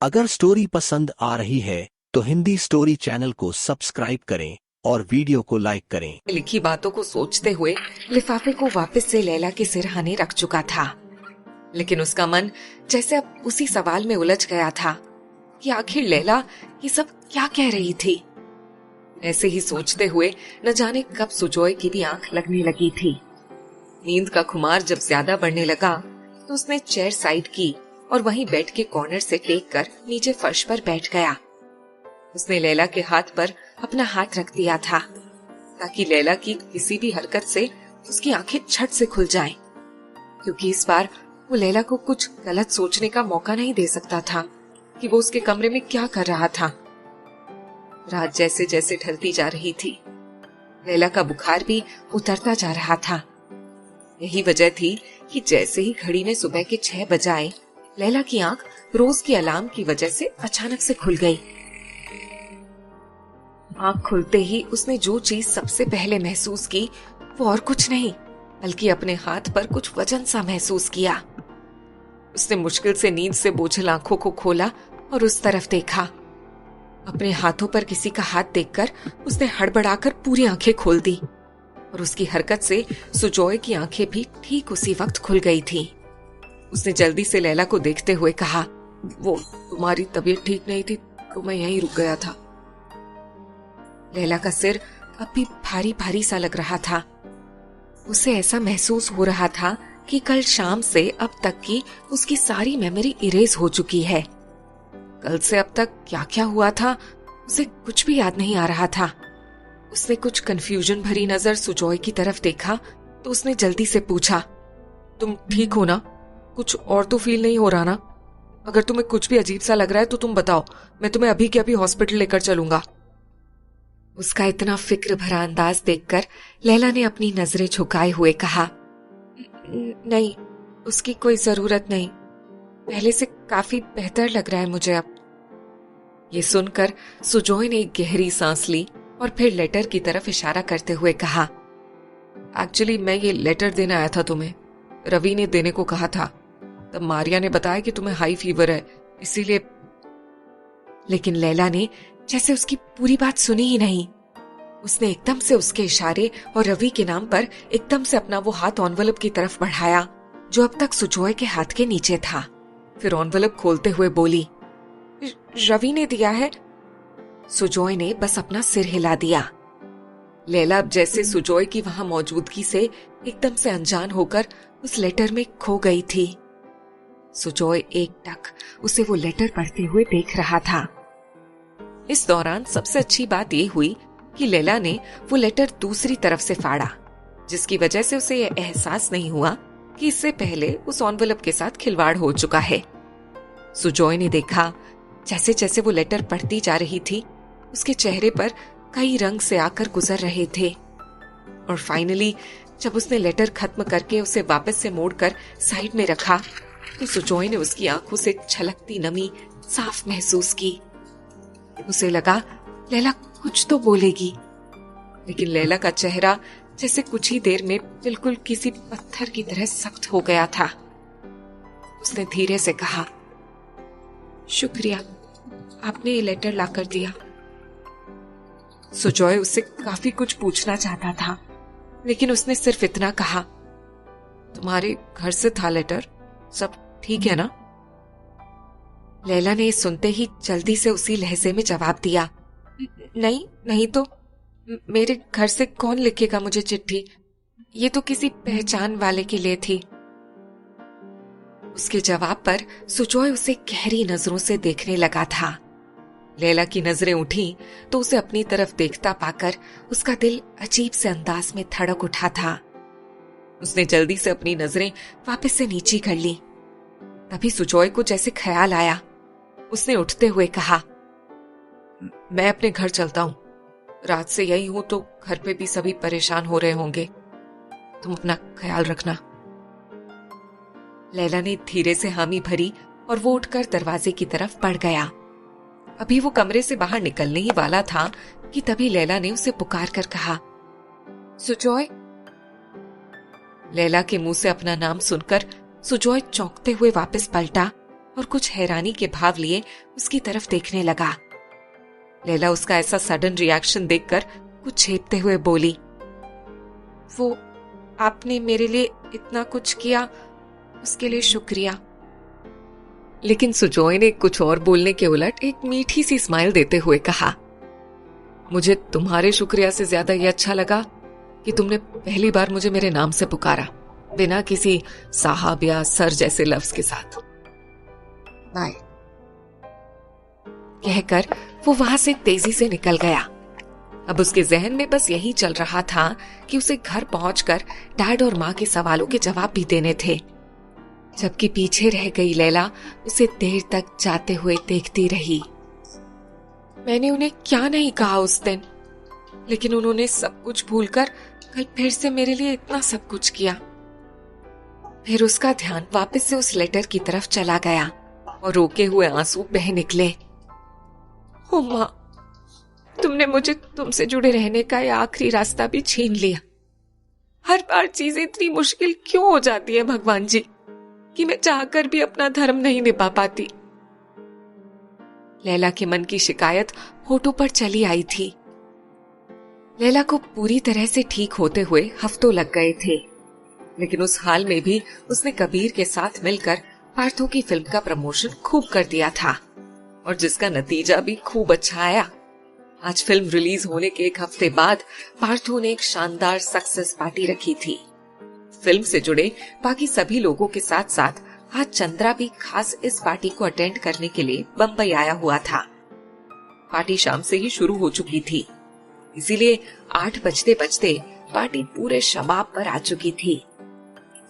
अगर स्टोरी पसंद आ रही है तो हिंदी स्टोरी चैनल को सब्सक्राइब करें और वीडियो को लाइक करें। लिखी बातों को सोचते हुए लिफाफे को वापस से लैला के सिरहाने रख चुका था, लेकिन उसका मन जैसे अब उसी सवाल में उलझ गया था कि आखिर लैला ये सब क्या कह रही थी। ऐसे ही सोचते हुए न जाने कब सुजोय की भी आंख लगने लगी थी। नींद का खुमार जब ज्यादा बढ़ने लगा तो उसने चेयर साइड की और वहीं बेड के कॉर्नर से टेक कर नीचे फर्श पर बैठ गया। उसने लैला के हाथ पर अपना हाथ रख दिया था ताकि लैला की किसी भी हरकत से उसकी आंखें झट से खुल जाएं, क्योंकि इस बार वो लैला को कुछ गलत सोचने का मौका नहीं दे सकता था कि वो उसके कमरे में क्या कर रहा था। रात जैसे जैसे ढलती जा रही थी, लैला का बुखार भी उतरता जा रहा था। यही वजह थी कि जैसे ही घड़ी में सुबह के 6 बज आए, लैला की आंख रोज की अलार्म की वजह से अचानक से खुल गई। आंख खुलते ही उसने जो चीज सबसे पहले महसूस की वो और कुछ नहीं बल्कि अपने हाथ पर कुछ वजन सा महसूस किया। उसने मुश्किल से नींद से बोझल आंखों को खोला और उस तरफ देखा। अपने हाथों पर किसी का हाथ देखकर उसने हड़बड़ाकर पूरी आंखें खोल दी और उसकी हरकत से सुजोय की आंखें भी ठीक उसी वक्त खुल गई थी। उसने जल्दी से लैला को देखते हुए कहा, वो तुम्हारी तबीयत ठीक नहीं थी तो मैं यहीं रुक गया था। लैला का सिर अब भी भारी भारी सा लग रहा था। उसे ऐसा महसूस हो रहा था कि कल शाम से अब तक की उसकी सारी मेमोरी इरेज हो चुकी है। कल से अब तक क्या क्या हुआ था उसे कुछ भी याद नहीं आ रहा था। उसने कुछ कंफ्यूजन भरी नजर सुजोय की तरफ देखा तो उसने जल्दी से पूछा, तुम ठीक हो ना? कुछ और तो फील नहीं हो रहा ना? अगर तुम्हें कुछ भी अजीब सा लग रहा है तो तुम बताओ, मैं तुम्हें अभी के अभी हॉस्पिटल लेकर चलूंगा। उसका इतना फिक्र भरा अंदाज देखकर लैला ने अपनी नजरें झुकाए हुए कहा, नहीं, उसकी कोई जरूरत नहीं, पहले से काफी बेहतर लग रहा है मुझे अब। ये सुनकर सुजोय ने एक गहरी सांस ली और फिर लेटर की तरफ इशारा करते हुए कहा, एक्चुअली मैं ये लेटर देने आया था तुम्हें, रवि ने देने को कहा था। तब मारिया ने बताया कि तुम्हें हाई फीवर है, इसीलिए। लेकिन लैला ने जैसे उसकी पूरी बात सुनी ही नहीं। उसने एकदम से उसके इशारे और रवि के नाम पर एकदम से अपना वो हाथ एनवेलप की तरफ बढ़ाया जो अब तक सुजोय के हाथ के नीचे था। फिर एनवेलप खोलते हुए बोली, रवि ने दिया है। सुजोय ने बस अपना सिर हिला दिया। लैला अब जैसे सुजोय की वहां मौजूदगी से एकदम से अनजान होकर उस लेटर में खो गई थी। सुजोय एकटक उसे वो लेटर पढ़ते हुए देख रहा था। इस दौरान सबसे अच्छी बात ये हुई कि लैला ने वो लेटर दूसरी तरफ से फाड़ा, जिसकी वजह से उसे यह एहसास नहीं हुआ कि इससे पहले उस एनवेलप के साथ खिलवाड़ हो चुका है। सुजोय ने देखा जैसे जैसे वो लेटर पढ़ती जा रही थी, उसके चेहरे पर कई रंग से आकर गुजर रहे थे और फाइनली जब उसने लेटर खत्म करके उसे वापस से मोड़कर साइड में रखा तो सुजोय ने उसकी आंखों से छलकती नमी साफ महसूस की। उसे लगा लैला कुछ तो बोलेगी, लेकिन लैला का चेहरा जैसे कुछ ही देर में बिल्कुल किसी पत्थर की तरह सख्त हो गया था। उसने धीरे से कहा, शुक्रिया, आपने ये लेटर लाकर दिया। सुजोय उससे काफी कुछ पूछना चाहता था, लेकिन उसने सिर्फ इतना कहा, तुम्हारे घर से था लेटर, सब ठीक है ना? लैला ने सुनते ही जल्दी से उसी लहजे में जवाब दिया, नहीं तो मेरे घर से कौन लिखेगा मुझे चिट्ठी, ये तो किसी पहचान वाले के लिए थी। उसके जवाब पर सुजोय उसे गहरी नजरों से देखने लगा था। लैला की नजरें उठी तो उसे अपनी तरफ देखता पाकर उसका दिल अजीब से अंदाज में धड़क उठा था। उसने जल्दी से अपनी नजरें वापस से नीची कर ली। तभी सुजोय को जैसे ख्याल आया। उसने उठते हुए कहा, मैं अपने घर चलता हूं, रात से यही हूं तो घर पे भी सभी परेशान हो रहे होंगे, तुम अपना ख्याल रखना। लैला ने धीरे से हामी भरी और वो उठकर दरवाजे की तरफ बढ़ गया। अभी वो कमरे से बाहर निकलने ही वाला था कि तभी लैला ने उसे पुकार कर कहा, सुजोय। लैला के मुंह से अपना नाम सुनकर सुजोय चौंकते हुए वापस पलटा और कुछ हैरानी के भाव लिए उसकी तरफ देखने लगा। लैला उसका ऐसा सडन रिएक्शन देखकर कुछ छेपते हुए बोली, वो आपने मेरे लिए इतना कुछ किया, उसके लिए शुक्रिया। लेकिन सुजॉय ने कुछ और बोलने के उलट एक मीठी सी स्माइल देते हुए कहा, मुझे तुम्हारे शुक्रिया से ज्यादा ये अच्छा लगा कि तुमने पहली बार मुझे मेरे नाम से पुकारा, बिना किसी साहब या सर जैसे लफ्ज के साथ। बाय कहकर वो वहां से तेजी से निकल गया। अब उसके जहन में बस यही चल रहा था कि उसे घर पहुंचकर डैड और माँ के सवालों के जवाब भी देने थे। जबकि पीछे रह गई लैला उसे देर तक जाते हुए देखती रही। मैंने उन्हें क्या नहीं कहा उस दिन, लेकिन उन्होंने सब कुछ भूलकर कल फिर से मेरे लिए इतना सब कुछ किया। फिर उसका ध्यान वापस से उस लेटर की तरफ चला गया और रोके हुए आंसू बह निकले। ओ माँ, तुमने मुझे तुमसे जुड़े रहने का ये आखिरी रास्ता भी छीन लिया। हर बार चीजें इतनी मुश्किल क्यों हो जाती है भगवान जी, कि मैं चाहकर भी अपना धर्म नहीं निभा पाती। लैला के मन की शिकायत होठों पर चली आई थी। लैला को पूरी तरह से ठीक होते हुए हफ्तों लग गए थे, लेकिन उस हाल में भी उसने कबीर के साथ मिलकर पार्थो की फिल्म का प्रमोशन खूब कर दिया था, और जिसका नतीजा भी खूब अच्छा आया। आज फिल्म रिलीज होने के एक हफ्ते बाद पार्थो ने एक शानदार सक्सेस पार्टी रखी थी। फिल्म से जुड़े बाकी सभी लोगों के साथ साथ आज चंद्रा भी खास इस पार्टी को अटेंड करने के लिए बंबई आया हुआ था। पार्टी शाम से ही शुरू हो चुकी थी, इसीलिए 8 बजते बजते पार्टी पूरे शबाब पर आ चुकी थी।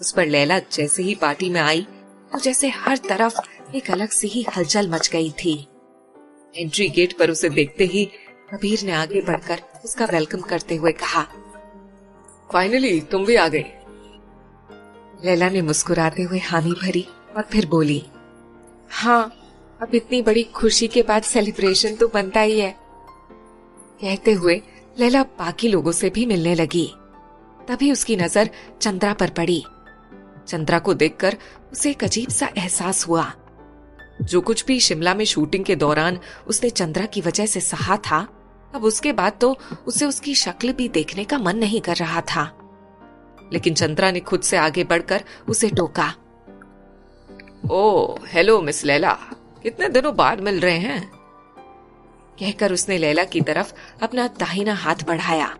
उस पर लैला जैसे ही पार्टी में आई तो जैसे हर तरफ एक अलग सी ही हलचल मच गई थी। एंट्री गेट पर उसे देखते ही कबीर ने आगे बढ़कर उसका वेलकम करते हुए कहा, फाइनली तुम भी आ गई। लैला ने मुस्कुराते हुए हामी भरी और फिर बोली, हाँ, अब इतनी बड़ी खुशी के बाद सेलिब्रेशन तो बनता ही है। कहते हुए लैला बाकी लोगों से भी मिलने लगी। तभी उसकी नजर चंद्रा पर पड़ी। चंद्रा को देखकर उसे एक अजीब सा एहसास हुआ। जो कुछ भी शिमला में शूटिंग के दौरान उसने चंद्रा की वजह से सहा था, अब उसके बाद तो उसे उसकी शक्ल भी देखने का मन नहीं कर रहा था। लेकिन चंद्रा ने खुद से आगे बढ़कर उसे टोका, ओ हेलो मिस लैला, कितने दिनों बाद मिल रहे हैं। कहकर उसने लैला की तरफ अपना दाहिना हाथ बढ़ाया,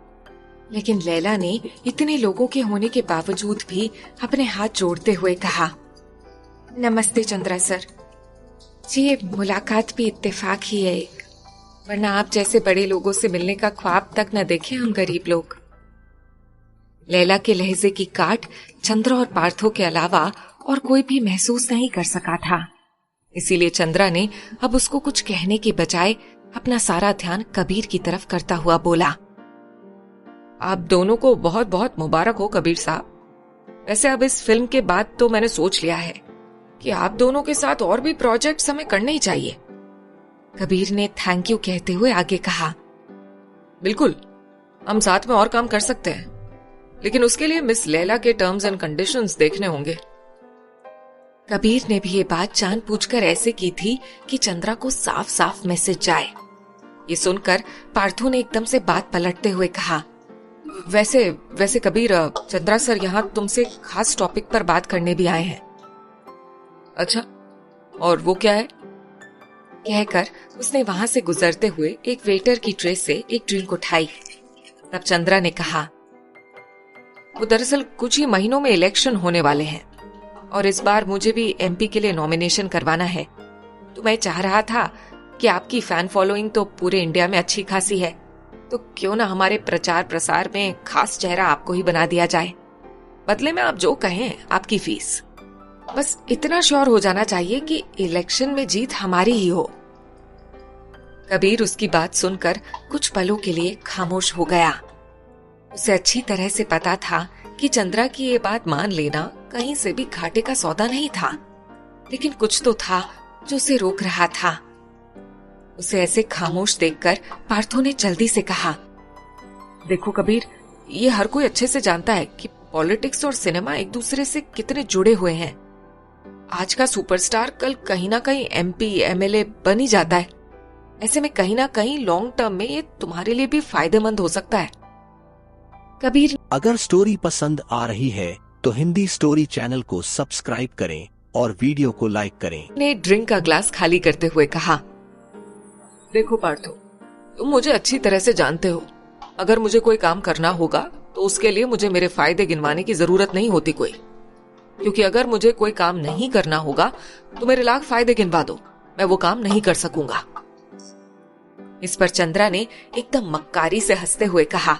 लेकिन लैला ने इतने लोगों के होने के बावजूद भी अपने हाथ जोड़ते हुए कहा, नमस्ते चंद्रा सर जी, ये मुलाकात भी इत्तेफाक ही है एक, वरना आप जैसे बड़े लोगों से मिलने का ख्वाब तक न देखे हम गरीब लोग। लैला के लहजे की काट चंद्रा और पार्थो के अलावा और कोई भी महसूस नहीं कर सका था। इसीलिए चंद्रा ने अब उसको कुछ कहने के बजाय अपना सारा ध्यान कबीर की तरफ करता हुआ बोला, आप दोनों को बहुत बहुत मुबारक हो कबीर साहब। वैसे अब इस फिल्म के बाद तो मैंने सोच लिया है कि आप दोनों के साथ और भी प्रोजेक्ट्स हमें करने ही चाहिए। कबीर ने थैंक यू कहते हुए आगे कहा, बिल्कुल, हम साथ में और काम कर सकते हैं, लेकिन उसके लिए मिस लैला के टर्म्स एंड कंडीशंस देखने होंगे। कबीर ने भी ये बात जानबूझकर ऐसे की थी कि चंद्रा को साफ साफ मैसेज जाए। ये सुनकर पार्थो ने एकदम से बात पलटते हुए कहा, वैसे कबीर, चंद्रा सर यहाँ तुमसे खास टॉपिक पर बात करने भी आए हैं। अच्छा, और वो क्या है? कहकर उसने वहां से गुजरते हुए एक वेटर की ट्रे से एक ड्रिंक उठाई। तब चंद्रा ने कहा, वो दरअसल कुछ ही महीनों में इलेक्शन होने वाले हैं और इस बार मुझे भी एमपी के लिए नॉमिनेशन करवाना है, तो मैं चाह रहा था कि आपकी फैन फॉलोइंग तो पूरे इंडिया में अच्छी खासी है, तो क्यों ना हमारे प्रचार प्रसार में खास चेहरा आपको ही बना दिया जाए। बदले में आप जो कहें आपकी फीस। बस इतना श्योर हो जाना चाहिए कि इलेक्शन में जीत हमारी ही हो। कबीर उसकी बात सुनकर कुछ पलों के लिए खामोश हो गया। उसे अच्छी तरह से पता था कि चंद्रा की ये बात मान लेना कहीं से भी घाटे का सौदा नहीं था, लेकिन कुछ तो था जो उसे रोक रहा था। उसे ऐसे खामोश देखकर पार्थो ने जल्दी से कहा, देखो कबीर, ये हर कोई अच्छे से जानता है कि पॉलिटिक्स और सिनेमा एक दूसरे से कितने जुड़े हुए हैं। आज का सुपरस्टार कल कहीं ना कहीं MP MLA बन ही जाता है। ऐसे में कहीं ना कहीं लॉन्ग टर्म में ये तुम्हारे लिए भी फायदेमंद हो सकता है। कबीर, अगर स्टोरी पसंद आ रही है तो हिंदी स्टोरी चैनल को सब्सक्राइब करें और वीडियो को लाइक करें। ने ड्रिंक का ग्लास खाली करते हुए कहा, देखो पार्थो, तुम मुझे अच्छी तरह से जानते हो। अगर मुझे कोई काम करना होगा तो उसके लिए मुझे मेरे फायदे गिनवाने की जरूरत नहीं होती कोई, क्योंकि अगर मुझे कोई काम नहीं करना होगा तो मेरे लाख फायदे गिनवा दो, मैं वो काम नहीं कर सकूंगा। इस पर चंद्रा ने एकदम मक्कारी से हंसते हुए कहा,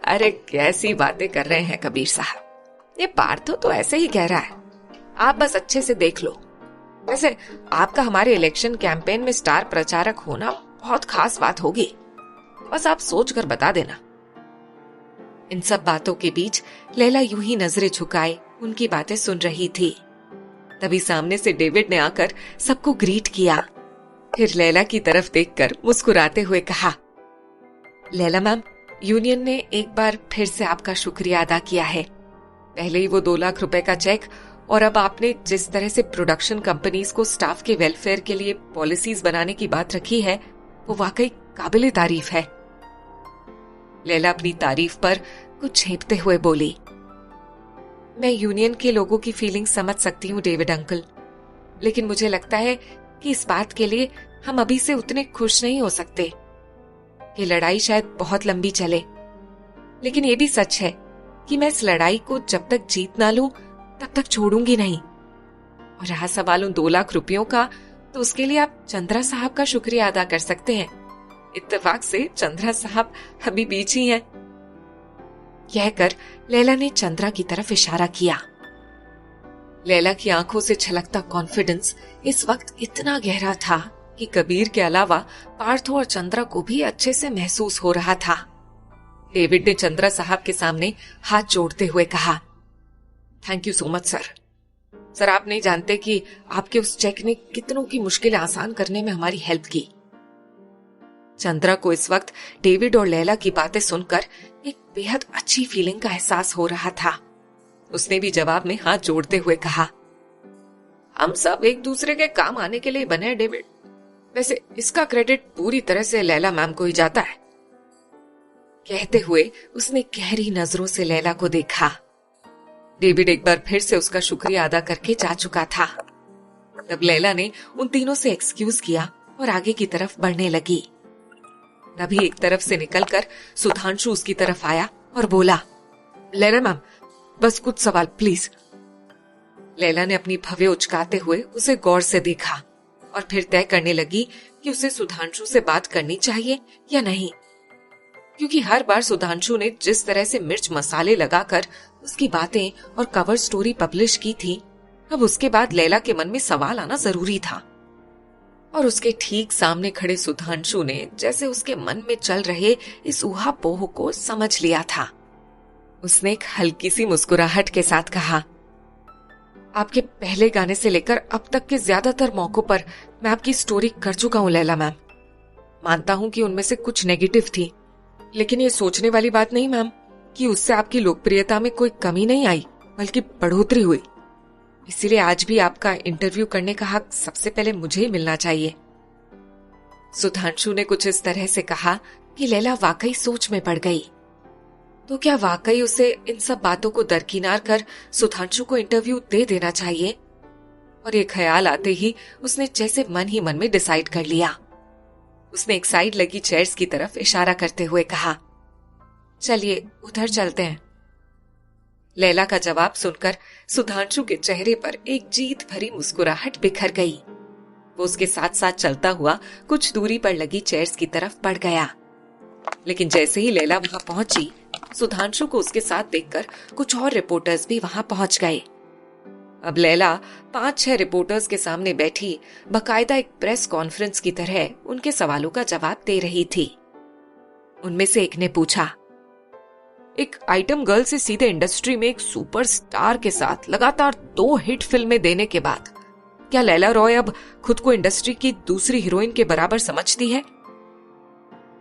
अरे कैसी बातें कर रहे हैं कबीर साहब, ये पार्थो तो ऐसे ही कह रहा है, आप बस अच्छे से देख लो। वैसे आपका हमारे इलेक्शन कैंपेन में स्टार प्रचारक होना बहुत खास बात होगी, बस आप सोच कर बता देना। इन सब बातों के बीच लैला यूं ही नजरें झुकाए उनकी बातें सुन रही थी। तभी सामने से डेविड ने आकर सबको ग्रीट किया, फिर लैला की तरफ देखकर मुस्कुराते हुए कहा, लैला मैम, यूनियन ने एक बार फिर से आपका शुक्रिया अदा किया है। पहले ही वो 2 लाख रुपए का चेक, और अब आपने जिस तरह से प्रोडक्शन कंपनीज को स्टाफ के वेलफेयर के लिए पॉलिसीज बनाने की बात रखी है, वो वाकई काबिले तारीफ है। लैला अपनी तारीफ पर कुछ झेपते हुए बोली, मैं यूनियन के लोगों की फीलिंग समझ सकती हूँ डेविड अंकल, लेकिन मुझे लगता है कि इस बात के लिए हम अभी से उतने खुश नहीं हो सकते। ये लड़ाई शायद बहुत लंबी चले, लेकिन ये भी सच है कि मैं इस लड़ाई को जब तक जीत ना लूं तब तक छोड़ूंगी नहीं। और रहा सवाल उन 2 लाख रुपयों का, तो उसके लिए आप चंद्रा साहब का शुक्रिया अदा कर सकते हैं। इत्तेफाक से चंद्रा साहब अभी बीच ही हैं। कहकर लैला ने चंद्रा की तरफ इशारा किया। लैला की आंखों से छलकता कॉन्फिडेंस इस वक्त इतना गहरा था कि कबीर के अलावा पार्थो और चंद्रा को भी अच्छे से महसूस हो रहा था। डेविड ने चंद्रा साहब के सामने हाथ जोड़ते हुए कहा, thank you so much sir, आप नहीं जानते कि आपके उस चेक ने कितनों की मुश्किलें आसान करने में हमारी हेल्प की। चंद्रा को इस वक्त डेविड और लैला की बातें सुनकर एक बेहद अच्छी फीलिंग का एहसास हो रहा था। उसने भी जवाब में हाथ जोड़ते हुए कहा, हम सब एक दूसरे के काम आने के लिए बने हैं डेविड। वैसे इसका क्रेडिट पूरी तरह से लैला मैम को ही जाता है। कहते हुए उसने गहरी नजरों से लैला को देखा। डेविड एक बार फिर से उसका शुक्रिया अदा करके जा चुका था। तब लैला ने उन तीनों से एक्सक्यूज किया और आगे की तरफ बढ़ने लगी। तभी एक तरफ से निकलकर सुधांशु उसकी तरफ आया और बोला, लैला मैम, बस कुछ सवाल प्लीज। लैला ने अपनी भवें उचकाते हुए उसे गौर से देखा और फिर तय करने लगी कि उसे सुधांशु से बात करनी चाहिए या नहीं, क्योंकि हर बार सुधांशु ने जिस तरह से मिर्च मसाले लगाकर उसकी बातें और कवर स्टोरी पब्लिश की थी, अब उसके बाद लैला के मन में सवाल आना जरूरी था। और उसके ठीक सामने खड़े सुधांशु ने जैसे उसके मन में चल रहे इस ऊहापोह को समझ लिया था। उसने एक हल्की सी मुस्कुराहट के साथ कहा, आपके पहले गाने से लेकर अब तक के ज्यादातर मौकों पर मैं आपकी स्टोरी कर चुका हूँ लैला मैम। मानता हूँ कि उनमें से कुछ नेगेटिव थी, लेकिन ये सोचने वाली बात नहीं मैम कि उससे आपकी लोकप्रियता में कोई कमी नहीं आई, बल्कि बढ़ोतरी हुई। इसीलिए आज भी आपका इंटरव्यू करने का हक सबसे पहले मुझे ही मिलना चाहिए। सुधांशु ने कुछ इस तरह से कहा कि लैला वाकई सोच में पड़ गई। तो क्या वाकई उसे इन सब बातों को दरकिनार कर सुधांशु को इंटरव्यू दे देना चाहिए? और ये ख्याल आते ही उसने जैसे मन ही मन में डिसाइड कर लिया। उसने एक साइड लगी चेयर्स की तरफ इशारा करते हुए कहा, चलिए उधर चलते हैं। लैला का जवाब सुनकर सुधांशु के चेहरे पर एक जीत भरी मुस्कुराहट बिखर गई। वो उसके साथ साथ चलता हुआ कुछ दूरी पर लगी चेयर्स की तरफ बढ़ गया। लेकिन जैसे ही लैला वहां पहुंची, सुधांशु को उसके साथ देखकर कुछ और रिपोर्टर्स भी वहां पहुंच गए। अब लैला 5-6 रिपोर्टर्स के सामने बैठी बकायदा एक प्रेस कॉन्फ्रेंस की तरह उनके सवालों का जवाब दे रही थी। उनमें से एक ने पूछा, एक आइटम गर्ल से सीधे इंडस्ट्री में एक सुपरस्टार के साथ लगातार 2 हिट फिल्में देने के बाद क्या लैला रॉय अब खुद को इंडस्ट्री की दूसरी हीरोइन के बराबर समझती है?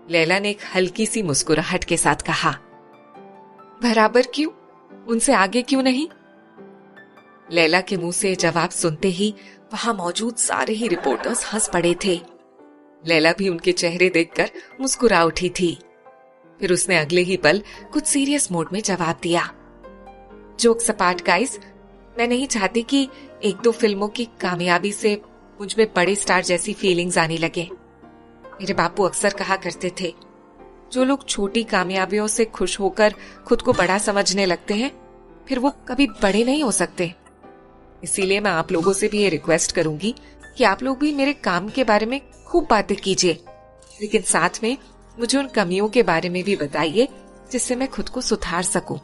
लैला ने एक हल्की सी मुस्कुराहट के साथ कहा, बराबर क्यों? उनसे आगे क्यों नहीं? लैला के मुंह से जवाब सुनते ही वहां मौजूद सारे ही रिपोर्टर्स हंस पड़े थे। लैला भी उनके चेहरे देखकर मुस्कुरा उठी थी। फिर उसने अगले ही पल कुछ सीरियस मोड में जवाब दिया, जोक सपाट गाइस, मैं नहीं चाहती कि एक दो फिल्मों की कामयाबी से मुझ में बड़े स्टार जैसी फीलिंग्स आने लगे। मेरे बापू अक्सर कहा करते थे, जो लोग छोटी कामयाबियों से खुश होकर खुद को बड़ा समझने लगते हैं, फिर वो कभी बड़े नहीं हो सकते। इसीलिए मैं आप लोगों से भी ये रिक्वेस्ट करूंगी कि आप लोग भी मेरे काम के बारे में खूब बातें कीजिए, लेकिन साथ में मुझे उन कमियों के बारे में भी बताइए जिससे मैं खुद को सुधार सकूं,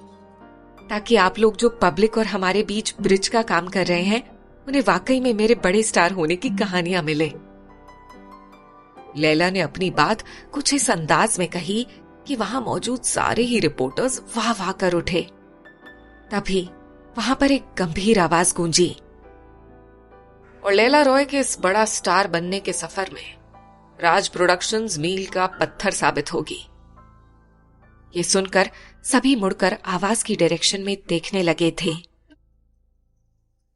ताकि आप लोग जो पब्लिक और हमारे बीच ब्रिज का काम कर रहे हैं, उन्हें वाकई में मेरे बड़े स्टार होने की कहानियां मिले। लैला ने अपनी बात कुछ इस अंदाज में कही कि वहां मौजूद सारे ही रिपोर्टर्स वाह वाह कर उठे। तभी वहां पर एक गंभीर आवाज गूंजी, और लैला रॉय के इस बड़ा स्टार बनने के सफर में राज प्रोडक्शंस मील का पत्थर साबित होगी। ये सुनकर सभी मुड़कर आवाज की डायरेक्शन में देखने लगे थे।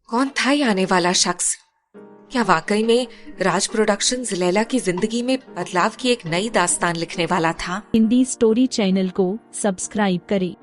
कौन था ये आने वाला शख्स? क्या वाकई में राज प्रोडक्शंस लैला की जिंदगी में बदलाव की एक नई दास्तान लिखने वाला था? हिंदी स्टोरी चैनल को सब्सक्राइब करें